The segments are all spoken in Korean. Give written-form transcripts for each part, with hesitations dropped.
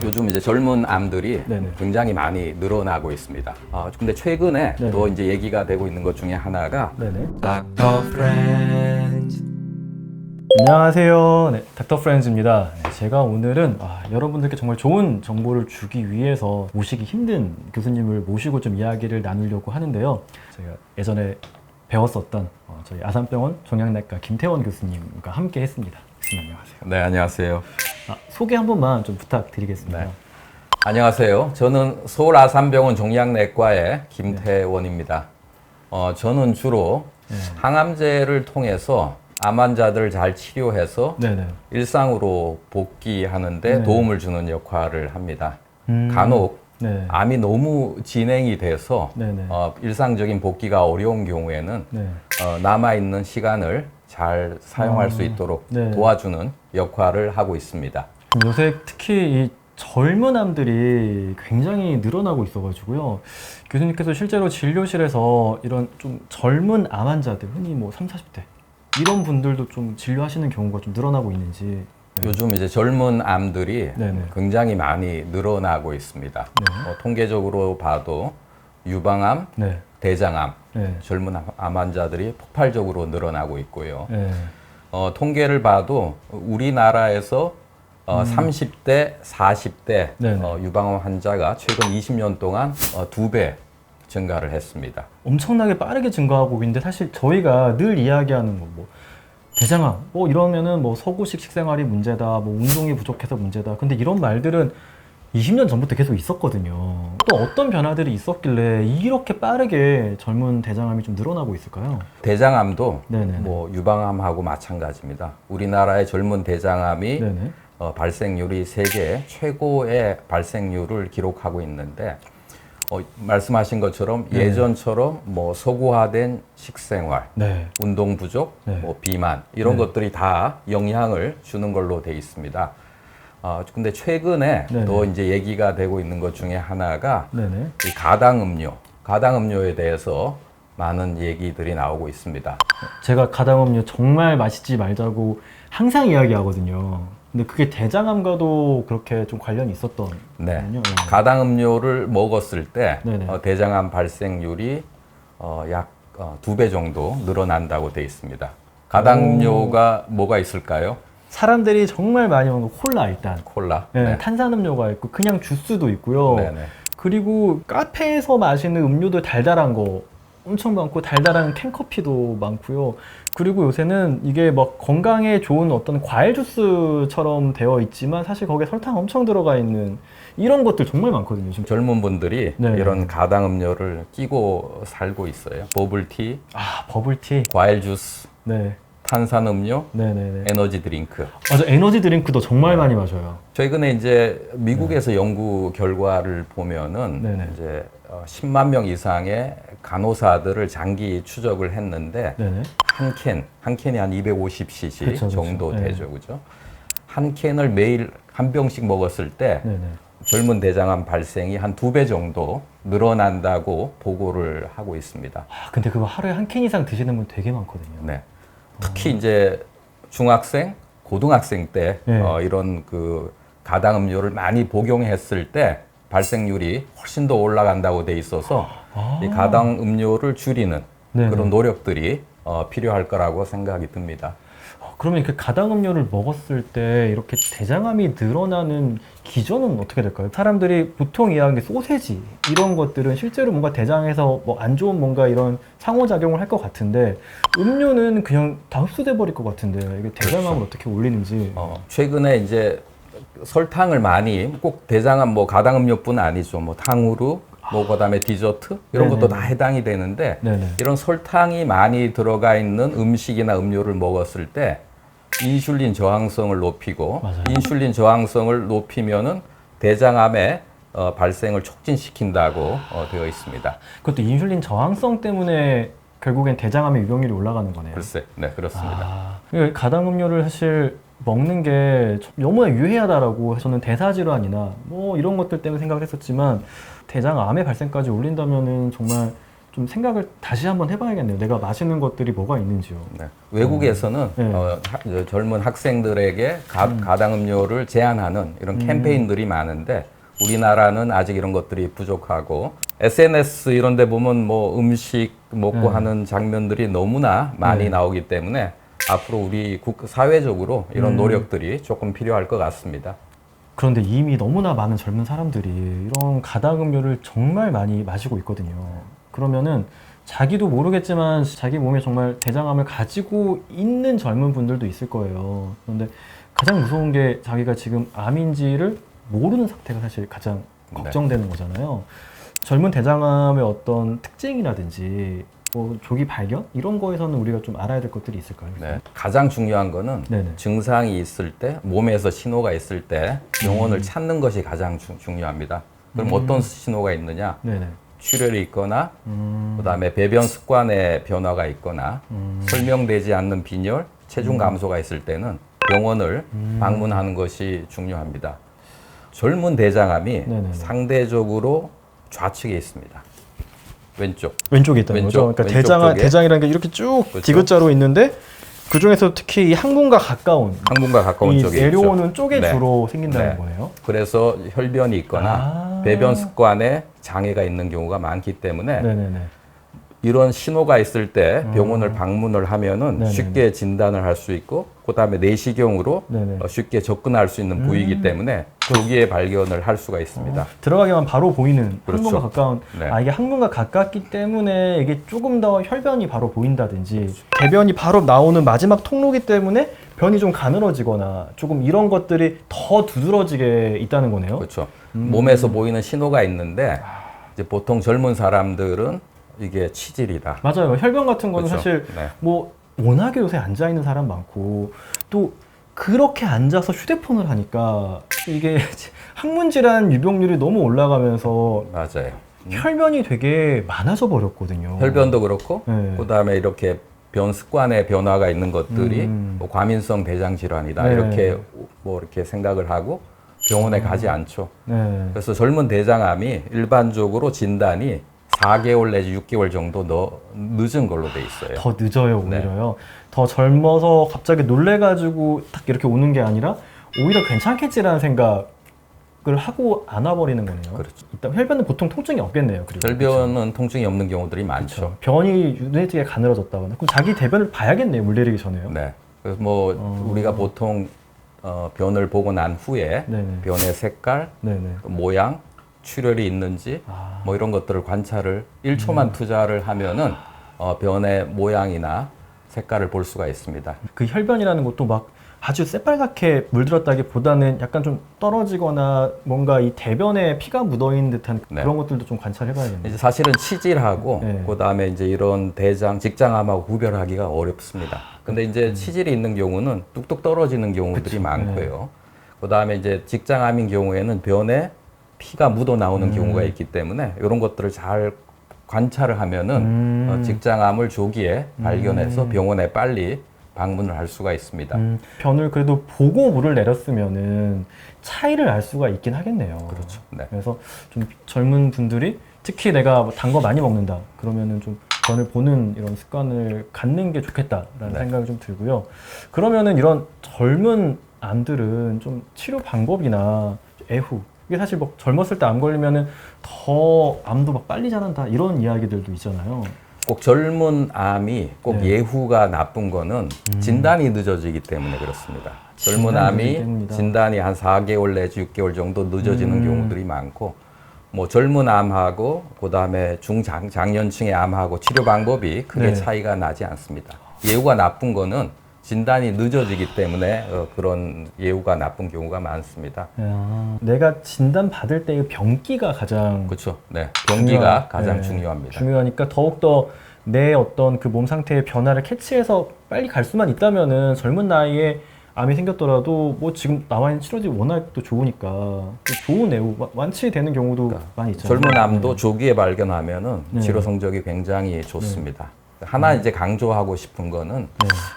요즘 이제 젊은 암들이 네네. 굉장히 많이 늘어나고 있습니다. 근데 최근에 네네. 또 이제 얘기가 되고 있는 것 중에 하나가 네네. Dr. Friend. 안녕하세요. 네, 닥터 프렌즈입니다. 네, 제가 오늘은 여러분들께 정말 좋은 정보를 주기 위해서 모시기 힘든 교수님을 모시고 좀 이야기를 나누려고 하는데요. 제가 예전에 배웠었던 저희 아산병원 종양내과 김태원 교수님과 함께 했습니다. 교수님 안녕하세요. 네, 안녕하세요. 소개 한 번만 좀 부탁드리겠습니다. 네. 안녕하세요. 저는 서울 아산병원 종양내과의 김태원입니다. 저는 주로 항암제를 통해서 암 환자들을 잘 치료해서 네네. 일상으로 복귀하는데 네. 도움을 주는 역할을 합니다. 음. 간혹 네. 암이 너무 진행이 돼서 네네. 일상적인 복귀가 어려운 경우에는 네. 남아있는 시간을 잘 사용할 수 있도록 네. 도와주는 역할을 하고 있습니다. 요새 특히 이 젊은 암들이 굉장히 늘어나고 있어가지고요. 교수님께서 실제로 진료실에서 이런 좀 젊은 암 환자들, 흔히 뭐 30, 40대 이런 분들도 좀 진료하시는 경우가 좀 늘어나고 있는지. 요즘 이제 젊은 암들이 네네. 굉장히 많이 늘어나고 있습니다. 통계적으로 봐도 유방암, 네. 대장암, 네. 젊은 암 환자들이 폭발적으로 늘어나고 있고요. 네. 통계를 봐도 우리나라에서 30대, 40대 네네. 유방암 환자가 최근 20년 동안 2배 증가를 했습니다. 엄청나게 빠르게 증가하고 있는데 사실 저희가 늘 이야기하는 거 뭐 대장암 뭐 이러면은 뭐 서구식 식생활이 문제다, 뭐 운동이 부족해서 문제다. 근데 이런 말들은 20년 전부터 계속 있었거든요. 또 어떤 변화들이 있었길래 이렇게 빠르게 젊은 대장암이 좀 늘어나고 있을까요? 대장암도 네네네. 뭐 유방암하고 마찬가지입니다. 우리나라의 젊은 대장암이 네네. 발생률이 세계 최고의 발생률을 기록하고 있는데 말씀하신 것처럼 네. 예전처럼 뭐 서구화된 식생활, 네. 운동 부족, 네. 뭐 비만 이런 네. 것들이 다 영향을 주는 걸로 돼 있습니다. 근데 최근에 네네. 또 이제 얘기가 되고 있는 것 중에 하나가 네네. 이 가당음료에 대해서 많은 얘기들이 나오고 있습니다. 제가 가당음료 정말 마시지 말자고 항상 이야기하거든요. 근데 그게 대장암과도 그렇게 좀 관련이 있었던 네. 거군요. 가당음료를 먹었을 때 네네. 대장암 발생률이 약 2배 정도 늘어난다고 돼 있습니다. 가당음료가 뭐가 있을까요? 사람들이 정말 많이 먹는 콜라 일단. 콜라. 네, 탄산음료가 있고 그냥 주스도 있고요. 네네. 그리고 카페에서 마시는 음료도 달달한 거 엄청 많고 달달한 캔커피도 많고요. 그리고 요새는 이게 막 건강에 좋은 어떤 과일 주스처럼 되어 있지만 사실 거기에 설탕 엄청 들어가 있는 이런 것들 정말 많거든요. 지금. 젊은 분들이 네. 이런 가당음료를 끼고 살고 있어요. 버블티, 버블티. 과일 주스, 네. 탄산음료, 네네네. 에너지 드링크. 맞아, 에너지 드링크도 정말 많이 마셔요. 최근에 이제 미국에서 연구 결과를 보면은 네네. 이제 10만 명 이상의 간호사들을 장기 추적을 했는데 네네. 한 캔이 한 250cc 그쵸, 그쵸. 정도 네. 되죠, 그죠? 한 캔을 매일 한 병씩 먹었을 때 네네. 젊은 대장암 발생이 한 2배 정도 늘어난다고 보고를 하고 있습니다. 근데 그거 하루에 한 캔 이상 드시는 분 되게 많거든요. 네. 특히 이제 중학생, 고등학생 때 네. 이런 그 가당음료를 많이 복용했을 때 발생률이 훨씬 더 올라간다고 돼 있어서 이 가당음료를 줄이는 네네. 그런 노력들이 필요할 거라고 생각이 듭니다. 그러면 그 가당음료를 먹었을 때 이렇게 대장암이 늘어나는 기전은 어떻게 될까요? 사람들이 보통 이야기하는 게 소세지 이런 것들은 실제로 뭔가 대장에서 뭐 안 좋은 뭔가 이런 상호작용을 할 것 같은데 음료는 그냥 다 흡수돼 버릴 것 같은데 이게 대장암을 어떻게 올리는지. 최근에 이제 설탕을 많이 꼭 대장암 뭐 가당음료뿐 아니죠. 뭐 탕후루, 뭐 그다음에 디저트 이런 것도 다 해당이 되는데 네네. 이런 설탕이 많이 들어가 있는 음식이나 음료를 먹었을 때 인슐린 저항성을 높이고 맞아요. 인슐린 저항성을 높이면은 대장암의 발생을 촉진시킨다고 되어 있습니다. 그것도 인슐린 저항성 때문에 결국엔 대장암의 유병률이 올라가는 거네요. 글쎄, 네 그렇습니다. 가당음료를 사실 먹는 게 너무나 유해하다라고 저는 대사질환이나 뭐 이런 것들 때문에 생각을 했었지만 대장암의 발생까지 올린다면은 정말 좀 생각을 다시 한번 해봐야겠네요. 내가 마시는 것들이 뭐가 있는지요. 네. 외국에서는 네. 젊은 학생들에게 가당 음료를 제한하는 이런 캠페인들이 많은데 우리나라는 아직 이런 것들이 부족하고 SNS 이런 데 보면 뭐 음식 먹고 하는 장면들이 너무나 많이 나오기 때문에 앞으로 우리 사회적으로 이런 노력들이 조금 필요할 것 같습니다. 그런데 이미 너무나 많은 젊은 사람들이 이런 가당 음료를 정말 많이 마시고 있거든요. 그러면은 자기도 모르겠지만 자기 몸에 정말 대장암을 가지고 있는 젊은 분들도 있을 거예요. 그런데 가장 무서운 게 자기가 지금 암인지를 모르는 상태가 사실 가장 걱정되는 거잖아요. 젊은 대장암의 어떤 특징이라든지 뭐 조기 발견 이런 거에서는 우리가 좀 알아야 될 것들이 있을까요? 네. 가장 중요한 거는 네네. 증상이 있을 때, 몸에서 신호가 있을 때 병원을 찾는 것이 가장 중요합니다. 그럼 어떤 신호가 있느냐? 네네. 출혈이 있거나, 그다음에 배변 습관에 변화가 있거나, 설명되지 않는 빈혈, 체중 감소가 있을 때는 병원을 방문하는 것이 중요합니다. 젊은 대장암이 네네네. 상대적으로 좌측에 있습니다. 왼쪽. 왼쪽에 있다는 거죠. 그러니까 왼쪽 쪽에. 대장이라는 게 이렇게 쭉 그렇죠. 디귿자로 있는데 그 중에서 특히 이 항문과 가까운 항문과 가까운 이 쪽에 내려오는 있죠. 쪽에 네. 주로 생긴다는 네. 거예요. 그래서 혈변이 있거나 배변 습관에 장애가 있는 경우가 많기 때문에 네네네. 이런 신호가 있을 때 병원을 방문을 하면은 네네네. 쉽게 진단을 할 수 있고 그다음에 내시경으로 네네. 쉽게 접근할 수 있는 부위이기 때문에 조기에 발견을 할 수가 있습니다. 들어가기만 바로 보이는 그렇죠. 항문과 가까운 네. 이게 항문과 가깝기 때문에 이게 조금 더 혈변이 바로 보인다든지 대변이 바로 나오는 마지막 통로기 때문에 변이 좀 가늘어지거나 조금 이런 것들이 더 두드러지게 있다는 거네요. 그렇죠. 몸에서 보이는 신호가 있는데 이제 보통 젊은 사람들은 이게 치질이다. 맞아요. 혈변 같은 거는 그렇죠. 사실 네. 뭐 워낙에 요새 앉아 있는 사람 많고 또 그렇게 앉아서 휴대폰을 하니까 이게 항문 질환 유병률이 너무 올라가면서 맞아요. 혈변이 되게 많아져 버렸거든요. 혈변도 그렇고 네. 그다음에 이렇게 변 습관의 변화가 있는 것들이 뭐 과민성 대장 질환이다 네. 이렇게 뭐 이렇게 생각을 하고 병원에 가지 않죠. 네. 그래서 젊은 대장암이 일반적으로 진단이 4개월 내지 6개월 정도 늦은 걸로 돼 있어요. 더 늦어요, 네. 오히려요. 더 젊어서 갑자기 놀래가지고 딱 이렇게 오는 게 아니라 오히려 괜찮겠지라는 생각을 하고 안아버리는 거네요. 그렇죠. 일단 혈변은 보통 통증이 없겠네요. 그리고 혈변은 통증이 없는 경우들이 많죠. 그렇죠. 변이 눈에 띄게 가늘어졌다거나 그럼 자기 대변을 봐야겠네요. 물 내리기 전에요. 네. 그래서 뭐 우리가 보통 변을 보고 난 후에 네네. 변의 색깔, 네네. 모양, 출혈이 있는지 뭐 이런 것들을 관찰을 1초만 투자를 하면은 변의 모양이나 색깔을 볼 수가 있습니다. 그 혈변이라는 것도 막 아주 새빨갛게 물들었다기보다는 약간 좀 떨어지거나 뭔가 이 대변에 피가 묻어있는 듯한 네. 그런 것들도 좀 관찰해봐야겠네요. 이제 사실은 치질하고 네. 그다음에 이제 이런 대장, 직장암하고 구별하기가 어렵습니다. 근데 이제 치질이 있는 경우는 뚝뚝 떨어지는 경우들이 많고요. 그다음에 이제 직장암인 경우에는 변에 피가 묻어 나오는 경우가 있기 때문에 이런 것들을 잘 관찰을 하면은 직장암을 조기에 발견해서 병원에 빨리 방문을 할 수가 있습니다. 변을 그래도 보고 물을 내렸으면은 차이를 알 수가 있긴 하겠네요. 그렇죠. 네. 그래서 좀 젊은 분들이 특히 내가 단 거 많이 먹는다 그러면은 좀 변을 보는 이런 습관을 갖는 게 좋겠다라는 네. 생각이 좀 들고요. 그러면은 이런 젊은 암들은 좀 치료 방법이나 애후 이게 사실 뭐 젊었을 때 암 걸리면은 더 암도 막 빨리 자란다 이런 이야기들도 있잖아요. 꼭 젊은 암이 꼭 네. 예후가 나쁜 거는 진단이 늦어지기 때문에 그렇습니다. 젊은 진단이 늦어지기 암이 때문이다. 진단이 한 4개월 내지 6개월 정도 늦어지는 경우들이 많고 뭐 젊은 암하고 그다음에 중장년층의 암하고 치료 방법이 크게 네. 차이가 나지 않습니다. 예후가 나쁜 거는 진단이 늦어지기 때문에 그런 예후가 나쁜 경우가 많습니다. 내가 진단 받을 때의 병기가 가장 그렇죠. 네. 병기가 가장 네, 중요합니다. 중요하니까 더욱더 내 어떤 그 몸 상태의 변화를 캐치해서 빨리 갈 수만 있다면은 젊은 나이에 암이 생겼더라도 뭐 지금 나와 있는 치료들이 워낙 또 좋으니까 또 좋은 애우 완치되는 경우도 많이 있잖아요. 젊은 암도 조기에 발견하면은 네. 치료 성적이 굉장히 좋습니다. 하나 이제 강조하고 싶은 거는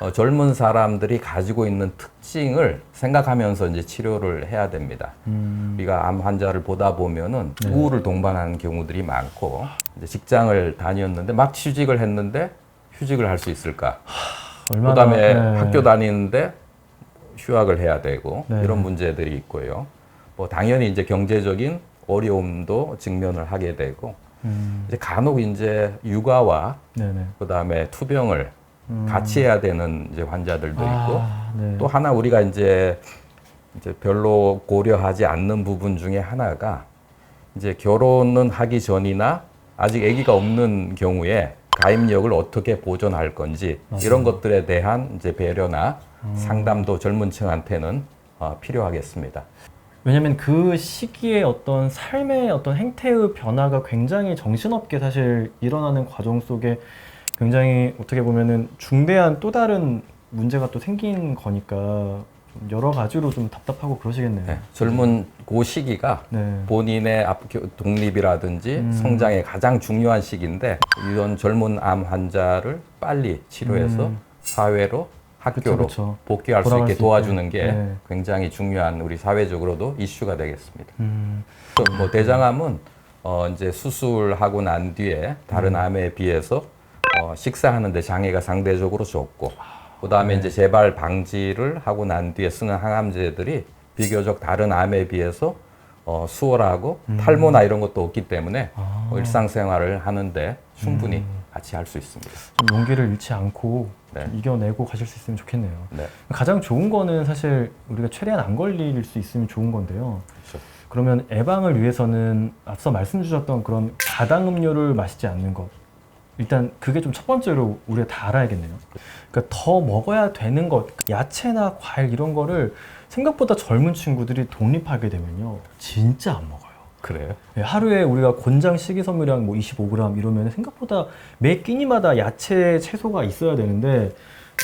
네. 젊은 사람들이 가지고 있는 특징을 생각하면서 이제 치료를 해야 됩니다. 우리가 암 환자를 보다 보면은 네. 우울을 동반하는 경우들이 많고 이제 직장을 다녔는데 막 취직을 했는데 휴직을 할 수 있을까? 얼마나 그다음에 네. 학교 다니는데 휴학을 해야 되고 네. 이런 문제들이 있고요. 뭐 당연히 이제 경제적인 어려움도 직면을 하게 되고 이제 간혹 이제 육아와 네네. 그다음에 투병을 같이 해야 되는 이제 환자들도 있고 네. 또 하나 우리가 이제 별로 고려하지 않는 부분 중에 하나가 이제 결혼은 하기 전이나 아직 아기가 없는 경우에 가임력을 어떻게 보존할 건지 이런 것들에 대한 이제 배려나 상담도 젊은 층한테는 필요하겠습니다. 왜냐면 그 시기에 어떤 삶의 어떤 행태의 변화가 굉장히 정신없게 사실 일어나는 과정 속에 굉장히 어떻게 보면은 중대한 또 다른 문제가 또 생긴 거니까 좀 여러 가지로 좀 답답하고 그러시겠네요. 네, 젊은 그 시기가 네. 본인의 독립이라든지 성장의 가장 중요한 시기인데 이런 젊은 암 환자를 빨리 치료해서 사회로 학교로 그쵸. 복귀할 수 돌아갈 있게 수 도와주는 있게. 게 네. 굉장히 중요한 우리 사회적으로도 이슈가 되겠습니다. 또 뭐 대장암은 이제 수술하고 난 뒤에 다른 암에 비해서 식사하는데 장애가 상대적으로 적고 그다음에 이제 재발 방지를 하고 난 뒤에 쓰는 항암제들이 비교적 다른 암에 비해서 수월하고 탈모나 이런 것도 없기 때문에 일상생활을 하는데 충분히 같이 할 수 있습니다. 좀 용기를 잃지 않고 네. 좀 이겨내고 가실 수 있으면 좋겠네요. 네. 가장 좋은 거는 사실 우리가 최대한 안 걸릴 수 있으면 좋은 건데요. 그렇죠. 그러면 예방을 위해서는 앞서 말씀 주셨던 그런 가당 음료를 마시지 않는 것. 일단 그게 좀 첫 번째로 우리가 다 알아야겠네요. 그러니까 더 먹어야 되는 것, 야채나 과일 이런 거를 생각보다 젊은 친구들이 독립하게 되면요. 진짜 안 먹어요. 그래요? 네, 하루에 우리가 권장 식이섬유량 뭐 25g 이러면 생각보다 매 끼니마다 야채, 채소가 있어야 되는데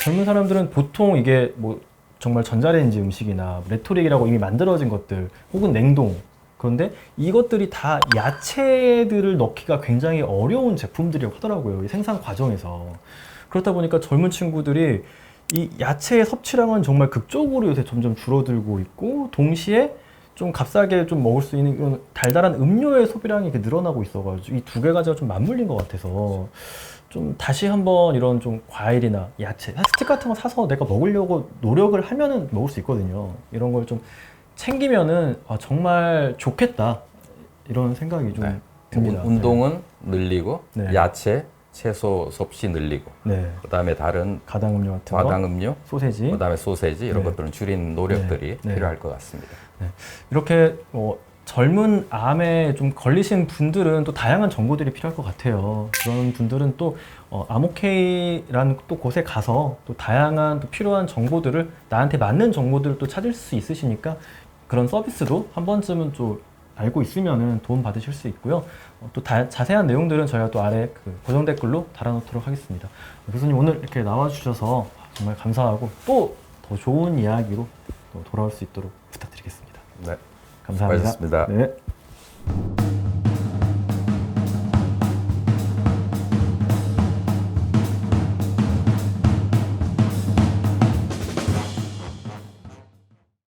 젊은 사람들은 보통 이게 뭐 정말 전자레인지 음식이나 레토릭이라고 이미 만들어진 것들 혹은 냉동 그런데 이것들이 다 야채들을 넣기가 굉장히 어려운 제품들이라고 하더라고요. 이 생산 과정에서. 그렇다 보니까 젊은 친구들이 이 야채의 섭취량은 정말 극적으로 요새 점점 줄어들고 있고 동시에 좀 값싸게 좀 먹을 수 있는 이런 달달한 음료의 소비량이 이렇게 늘어나고 있어가지고 이 두 개 가지가 좀 맞물린 것 같아서 좀 다시 한번 이런 좀 과일이나 야채, 스틱 같은 거 사서 내가 먹으려고 노력을 하면은 먹을 수 있거든요. 이런 걸 좀 챙기면은 정말 좋겠다 이런 생각이 좀 네. 듭니다. 운동은 늘리고 네. 야채, 채소 섭취 늘리고 네. 그다음에 다른 가당 음료 같은 거, 과당음료, 소세지 그다음에 소세지 이런 네. 것들은 줄이는 노력들이 네. 필요할 것 같습니다. 이렇게 젊은 암에 좀 걸리신 분들은 또 다양한 정보들이 필요할 것 같아요. 그런 분들은 또 암오케이라는 또 곳에 가서 또 다양한 또 필요한 정보들을 나한테 맞는 정보들을 또 찾을 수 있으시니까 그런 서비스도 한 번쯤은 좀 알고 있으면은 도움 받으실 수 있고요. 또 자세한 내용들은 저희가 또 아래 그 고정 댓글로 달아놓도록 하겠습니다. 교수님 오늘 이렇게 나와주셔서 정말 감사하고 또 더 좋은 이야기로 또 돌아올 수 있도록 부탁드리겠습니다. 네. 감사합니다. 수고하셨습니다. 네.